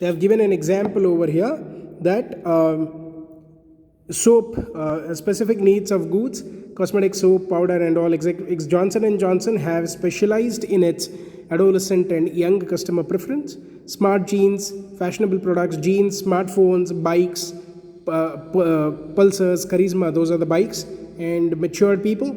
They have given an example over here that soap, specific needs of goods, cosmetic soap, powder and all. Johnson & Johnson have specialized in its adolescent and young customer preference. Smart jeans, fashionable products, jeans, smartphones, bikes, Pulsars, Charisma, those are the bikes. And mature people,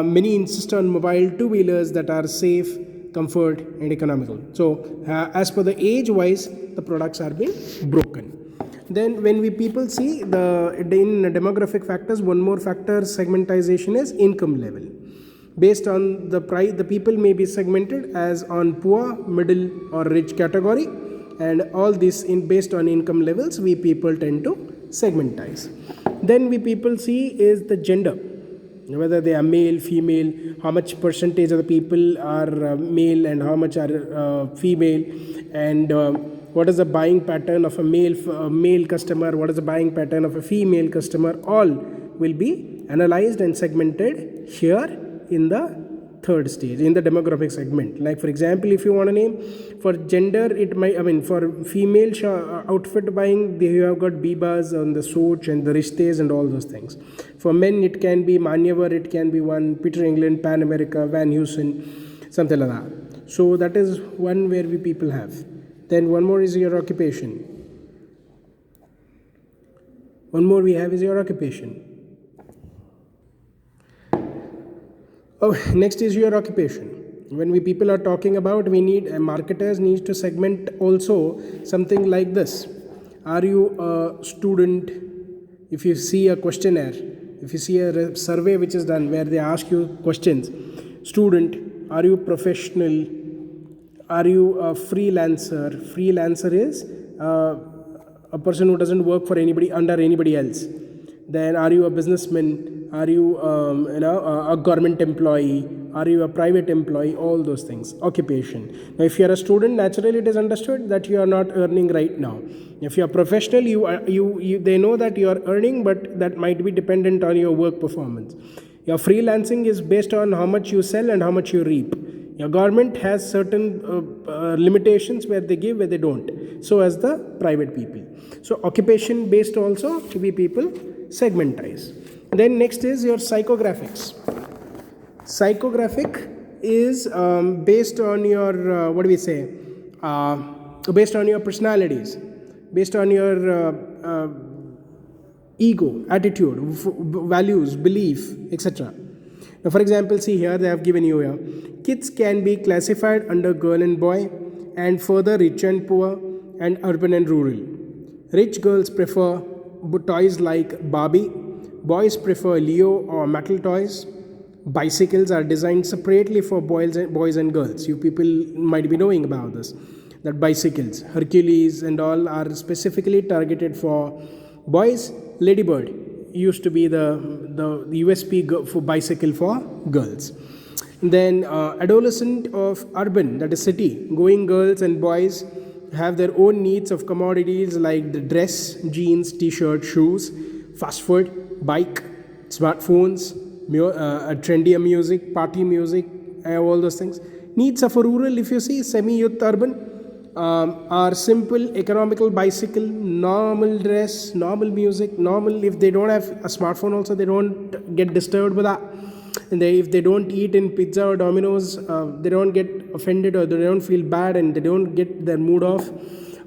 many insist on mobile two-wheelers that are safe, comfort and economical. So as per the age wise, the products are being broken. Then when we people see in demographic factors, one more factor segmentization is income level. Based on the price, the people may be segmented as on poor, middle or rich category, and all this based on income levels we people tend to segmentize. Then we people see is the gender, whether they are male, female, how much percentage of the people are male and how much are female, and what is the buying pattern of a male customer, what is the buying pattern of a female customer, all will be analyzed and segmented here in the third stage, in the demographic segment. Like for example, if you want to name for gender, it might, for female outfit buying, you have got Bibas on the Soch and the Rishtes and all those things. For men, it can be Manyavar, it can be one Peter England, Pan America, Van Heusen, something like that. So that is one where we people have. Then one more is your occupation. One more we have is your occupation. Oh, next is your occupation. When we people are talking about, we need marketers need to segment also something like this. Are you a student? If you see a questionnaire, if you see a survey which is done where they ask you questions, student, are you professional? Are you a freelancer? Freelancer is a person who doesn't work for anybody under anybody else. Then are you a businessman? Are you a government employee? Are you a private employee? All those things. Occupation. Now, if you are a student, naturally it is understood that you are not earning right now. If you are professional, they know that you are earning, but that might be dependent on your work performance. Your freelancing is based on how much you sell and how much you reap. Your government has certain limitations where they give, where they don't. So as the private people. So occupation based also to be people segmentize. Then next is your psychographics. Psychographic is based on your, based on your personalities, based on your ego, attitude, values, belief, etc. Now, for example, see here they have given you here. Kids can be classified under girl and boy, and further rich and poor, and urban and rural. Rich girls prefer toys like Barbie. Boys prefer Leo or metal toys. Bicycles are designed separately for boys and girls. You people might be knowing about this. That bicycles, Hercules and all are specifically targeted for boys. Ladybird used to be the USP for bicycle for girls. Then adolescent of urban, that is city, going girls and boys have their own needs of commodities like the dress, jeans, t-shirt, shoes, fast food, bike, smartphones, trendier music, party music, all those things. Needs of a rural, if you see, semi-youth urban, are simple, economical bicycle, normal dress, normal music, normal. If they don't have a smartphone also, they don't get disturbed with that. And if they don't eat in pizza or Domino's, they don't get offended or they don't feel bad and they don't get their mood off.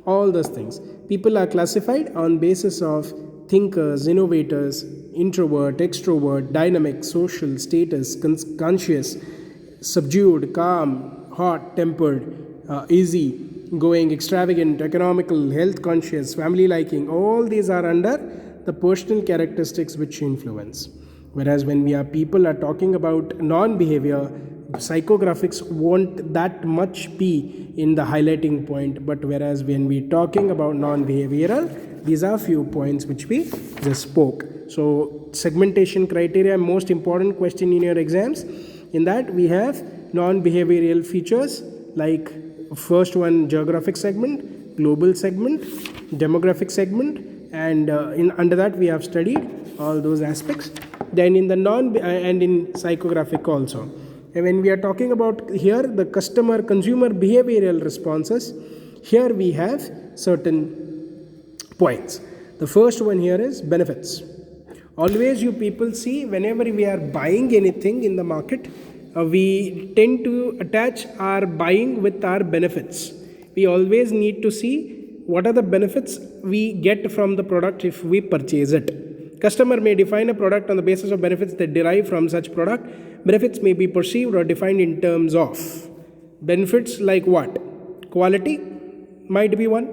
All those things. People are classified on basis of thinkers, innovators, introvert, extrovert, dynamic, social, status, conscious, subdued, calm, hot, tempered, easy going, extravagant, economical, health conscious, family liking. All these are under the personal characteristics which influence. Whereas when people are talking about non-behavior, psychographics won't that much be in the highlighting point. But whereas when we're talking about non-behavioral, these are few points which we just spoke. So segmentation criteria, most important question in your exams. In that we have non-behavioral features like first one, geographic segment, global segment, demographic segment, and under that we have studied all those aspects. Then in the and in psychographic also. And when we are talking about here the consumer behavioral responses, here we have certain points. The first one here is benefits. Always you people see, whenever we are buying anything in the market, we tend to attach our buying with our benefits. We always need to see what are the benefits we get from the product if we purchase it. Customer may define a product on the basis of benefits that derive from such product. Benefits may be perceived or defined in terms of benefits like what? Quality might be one,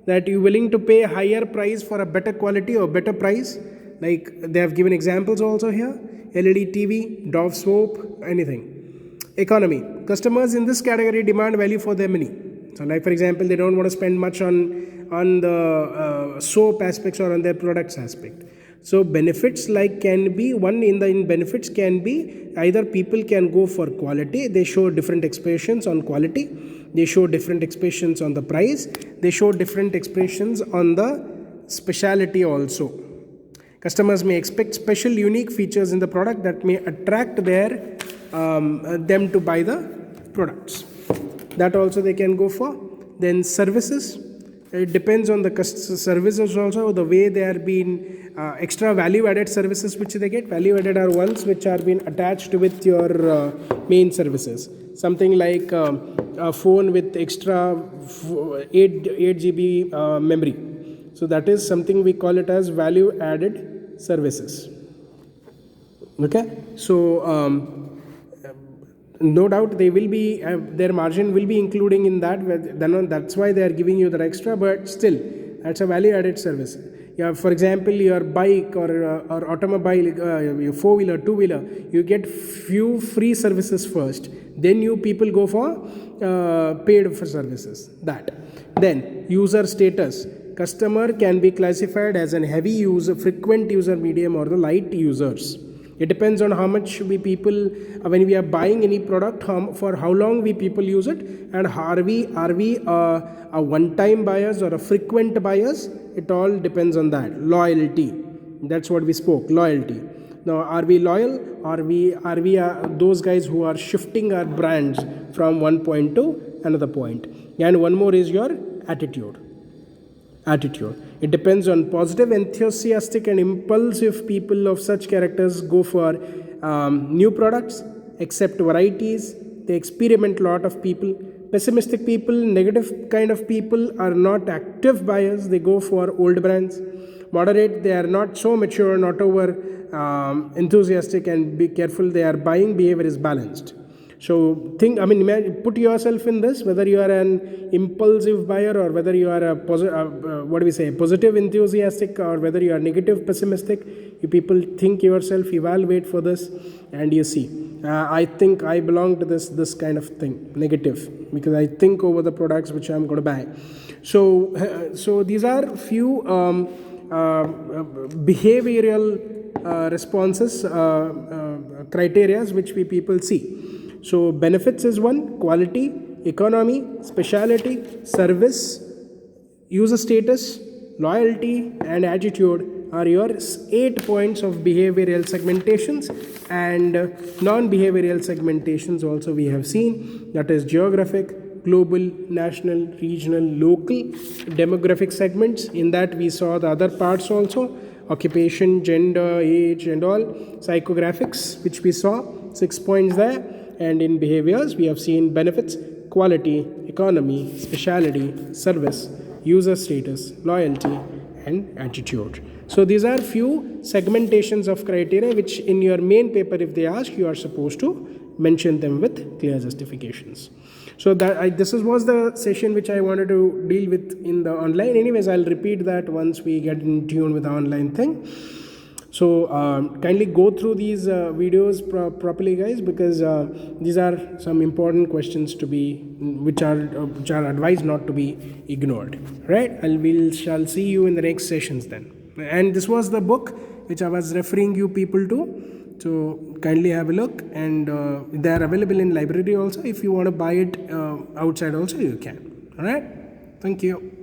that you're willing to pay a higher price for a better quality or better price. Like they have given examples also here: LED TV, Dove soap, anything. Economy. Customers in this category demand value for their money. So like for example, they don't want to spend much on the soap aspects or on their products aspect. So benefits like can be one in benefits can be either people can go for quality. They show different expressions on quality. They show different expressions on the price. They show different expressions on the speciality also. Customers may expect special unique features in the product that may attract them to buy the products. That also they can go for. Then services. It depends on the services also, the way they are being extra value added services which they get. Value added are ones which are being attached with your main services. Something like a phone with extra 8 GB memory. So that is something we call it as value added services. Okay, so no doubt they will be their margin will be including in that. Then that's why they are giving you that extra. But still, that's a value added service. Yeah, for example, your bike or automobile, your 4-wheeler, 2-wheeler, you get few free services first. Then you people go for paid for services. That. Then user status. Customer can be classified as a heavy user, frequent user, medium, or the light users. It depends on how much we people, when we are buying any product, for how long we people use it, and are we a one-time buyers or a frequent buyers. It all depends on that. Loyalty, that's what we spoke. Loyalty. Now, are we loyal? Are we those guys who are shifting our brands from one point to another point? And one more is your attitude. It depends on positive, enthusiastic, and impulsive people of such characters go for new products, accept varieties, they experiment a lot of people. Pessimistic people, negative kind of people are not active buyers, they go for old brands. Moderate, they are not so mature, not over enthusiastic, and be careful, their buying behavior is balanced. So put yourself in this, whether you are an impulsive buyer or whether you are a positive enthusiastic, or whether you are negative pessimistic. You people think yourself, evaluate for this, and you see. I think I belong to this kind of thing, negative, because I think over the products which I'm going to buy. So these are few behavioral responses, criteria which we people see. So benefits is one, quality, economy, speciality, service, user status, loyalty, and attitude are your 8 points of behavioral segmentations. And non-behavioral segmentations also we have seen, that is geographic, global, national, regional, local, demographic segments. In that we saw the other parts also, occupation, gender, age, and all. Psychographics, which we saw, 6 points there. And in behaviors, we have seen benefits, quality, economy, speciality, service, user status, loyalty, and attitude. So these are few segmentations of criteria which in your main paper, if they ask, you are supposed to mention them with clear justifications. So this was the session which I wanted to deal with in the online. Anyways, I'll repeat that once we get in tune with the online thing. So kindly go through these videos properly, guys, because these are some important questions to be, which are advised not to be ignored. Right? Shall see you in the next sessions then. And this was the book which I was referring you people to. So kindly have a look, and they are available in library also. If you want to buy it outside also, you can. All right. Thank you.